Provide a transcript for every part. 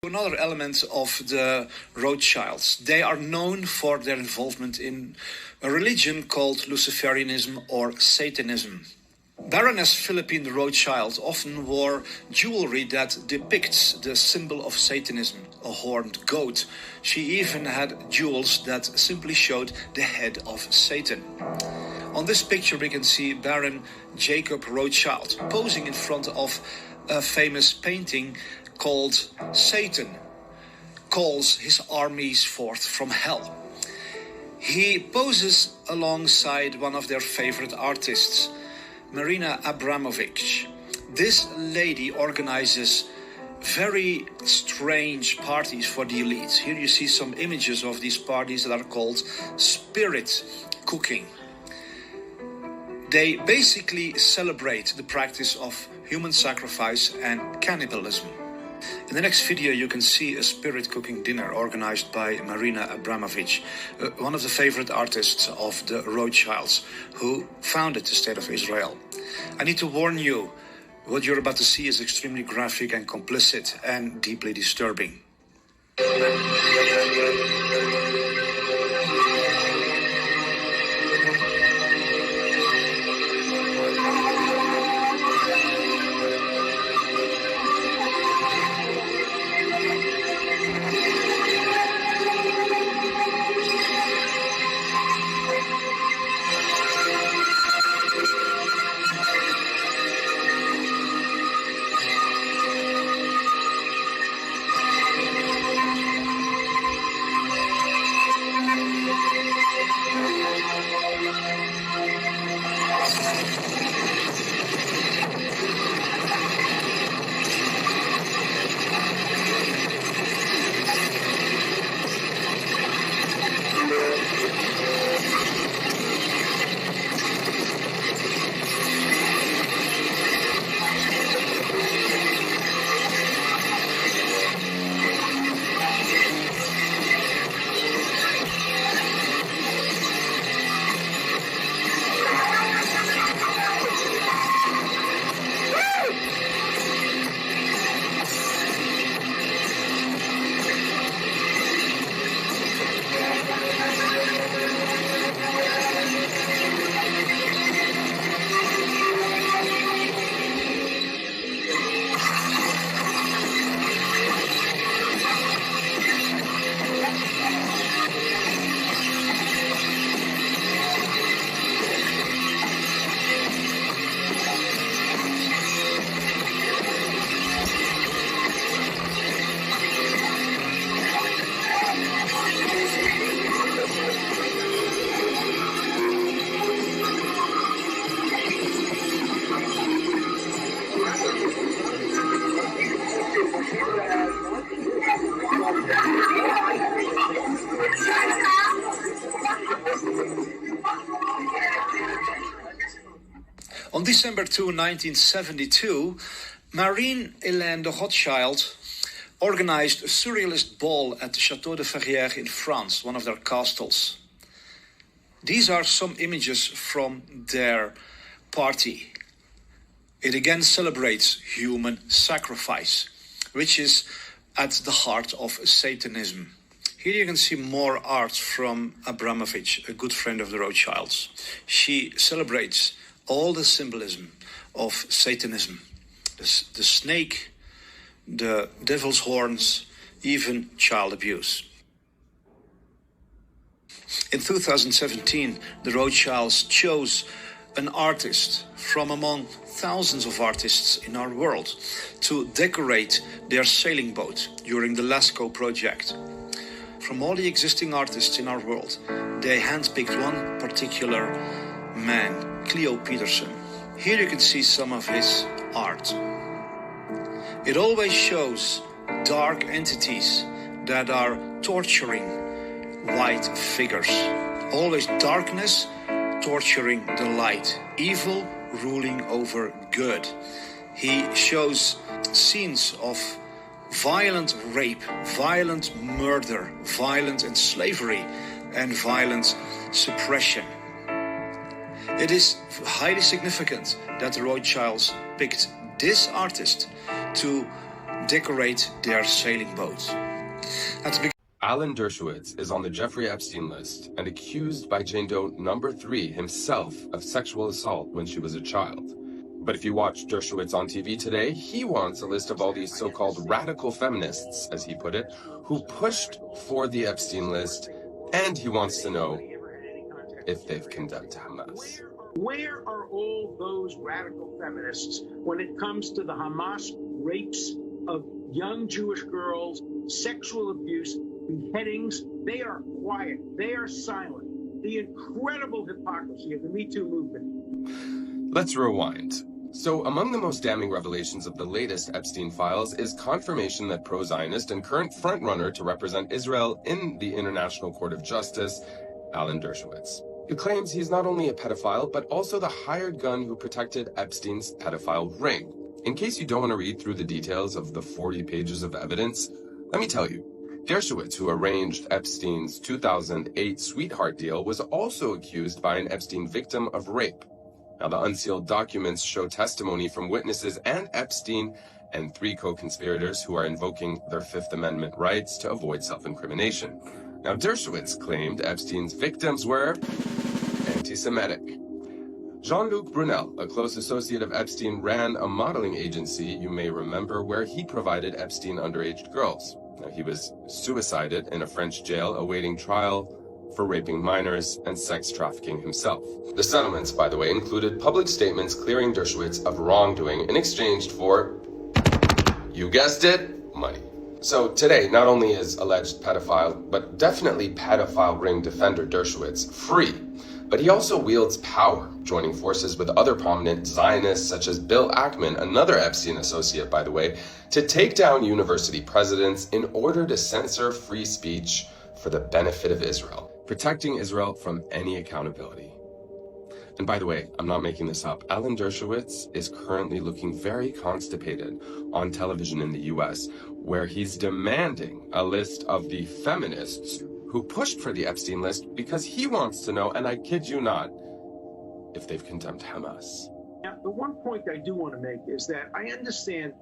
Another element of the Rothschilds, they are known for their involvement in a religion called Luciferianism or Satanism. Baroness Philippine Rothschild often wore jewelry that depicts the symbol of Satanism, a horned goat. She even had jewels that simply showed the head of Satan. On this picture we can see Baron Jacob Rothschild posing in front of a famous painting called Satan Calls His Armies Forth from Hell. He poses alongside one of their favorite artists, Marina Abramovich. This lady organizes very strange parties for the elites. Here you see some images of these parties that are called spirit cooking. They basically celebrate the practice of human sacrifice and cannibalism. In the next video you can see a spirit cooking dinner organized by Marina Abramovich, one of the favorite artists of the Rothschilds, who founded the State of Israel. I need to warn you, what you're about to see is extremely graphic and complicit and deeply disturbing. On December 2, 1972, Marie-Hélène de Rothschild organized a surrealist ball at the Château de Ferrières in France, one of their castles. These are some images from their party. It again celebrates human sacrifice, which is at the heart of Satanism. Here you can see more art from Abramovich, a good friend of the Rothschilds. She celebrates all the symbolism of Satanism. The snake, the devil's horns, even child abuse. In 2017, the Rothschilds chose an artist from among thousands of artists in our world to decorate their sailing boat during the Lascaux project. From all the existing artists in our world, they handpicked one particular man, Cleo Peterson. Here you can see some of his art. It always shows dark entities that are torturing white figures. Always darkness torturing the light. Evil ruling over good. He shows scenes of violent rape, violent murder, violent enslavement, and violent suppression. It is highly significant that the Rothschilds picked this artist to decorate their sailing boats. Alan Dershowitz is on the Jeffrey Epstein list and accused by Jane Doe number 3 himself of sexual assault when she was a child. But if you watch Dershowitz on TV today, he wants a list of all these so-called radical feminists, as he put it, who pushed for the Epstein list, and he wants to know if they've condemned Hamas. Where are all those radical feminists when it comes to the Hamas rapes of young Jewish girls, sexual abuse, beheadings? They are quiet. They are silent. The incredible hypocrisy of the Me Too movement. Let's rewind. So, among the most damning revelations of the latest Epstein files is confirmation that pro-Zionist and current frontrunner to represent Israel in the International Court of Justice, Alan Dershowitz. He claims he's not only a pedophile, but also the hired gun who protected Epstein's pedophile ring. In case you don't want to read through the details of the 40 pages of evidence, let me tell you. Dershowitz, who arranged Epstein's 2008 sweetheart deal, was also accused by an Epstein victim of rape. Now, the unsealed documents show testimony from witnesses and Epstein and 3 co-conspirators who are invoking their Fifth Amendment rights to avoid self-incrimination. Now, Dershowitz claimed Epstein's victims were anti-Semitic. Jean-Luc Brunel, a close associate of Epstein, ran a modeling agency, you may remember, where he provided Epstein underage girls. Now, he was suicided in a French jail awaiting trial for raping minors and sex trafficking himself. The settlements, by the way, included public statements clearing Dershowitz of wrongdoing in exchange for, you guessed it, money. So today, not only is alleged pedophile, but definitely pedophile ring defender Dershowitz free, but he also wields power, joining forces with other prominent Zionists such as Bill Ackman, another Epstein associate, by the way, to take down university presidents in order to censor free speech for the benefit of Israel, protecting Israel from any accountability. And by the way, I'm not making this up. Alan Dershowitz is currently looking very constipated on television in the US, where he's demanding a list of the feminists who pushed for the Epstein list because he wants to know, and I kid you not, if they've condemned Hamas. Now, the one point I do want to make is that I understand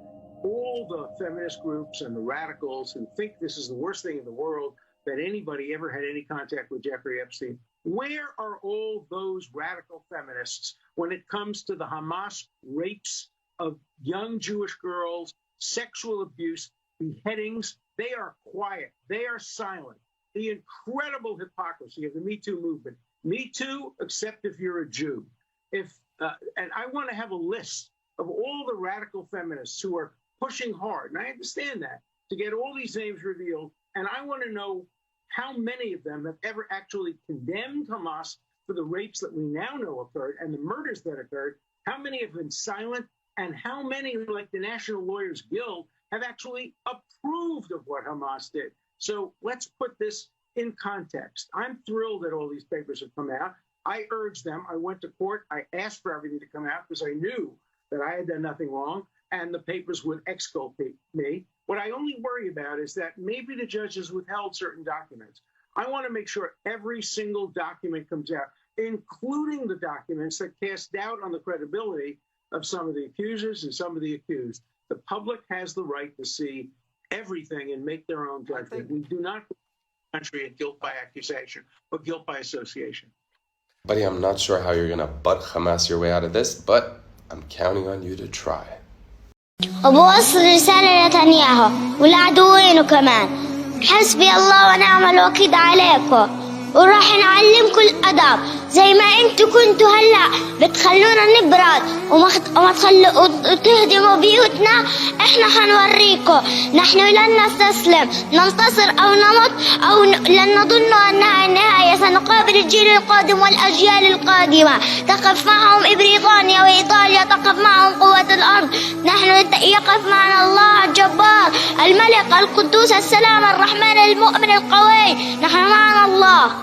all the feminist groups and the radicals who think this is the worst thing in the world, that anybody ever had any contact with Jeffrey Epstein. Where are all those radical feminists when it comes to the Hamas rapes of young Jewish girls, sexual abuse, beheadings? They are quiet. They are silent. The incredible hypocrisy of the Me Too movement. Me Too, except if you're a Jew. And I want to have a list of all the radical feminists who are pushing hard, and I understand that, to get all these names revealed. And I want to know how many of them have ever actually condemned Hamas for the rapes that we now know occurred and the murders that occurred. How many have been silent, and how many, like the National Lawyers Guild, have actually approved of what Hamas did? So let's put this in context. I'm thrilled that all these papers have come out. I urged them. I went to court. I asked for everything to come out because I knew that I had done nothing wrong and the papers would exculpate me. What I only worry about is that maybe the judges withheld certain documents. I want to make sure every single document comes out, including the documents that cast doubt on the credibility of some of the accusers and some of the accused. The public has the right to see everything and make their own judgment. We do not put the country at guilt by accusation, but guilt by association. Buddy, I'm not sure how you're going to butt Hamas your way out of this, but I'm counting on you to try. وبوصل رسالة لنتنياهو والعدوين كمان. حسبي الله ونعم الوكيل عليكم، وراح نعلمكم الأدب زي ما انتوا كنتوا هلا بتخلونا نبرد وتهدموا بيوتنا. احنا حنوريكم نحن لن نستسلم، ننتصر او نمت او لن نظن انها النهاية. سنقابل الجيل القادم والاجيال القادمة. تقف معهم بريطانيا وايطاليا، تقف معهم قوة الارض. نحن يقف معنا الله الجبار الملك القدوس السلام الرحمن المؤمن القوي. نحن معنا الله.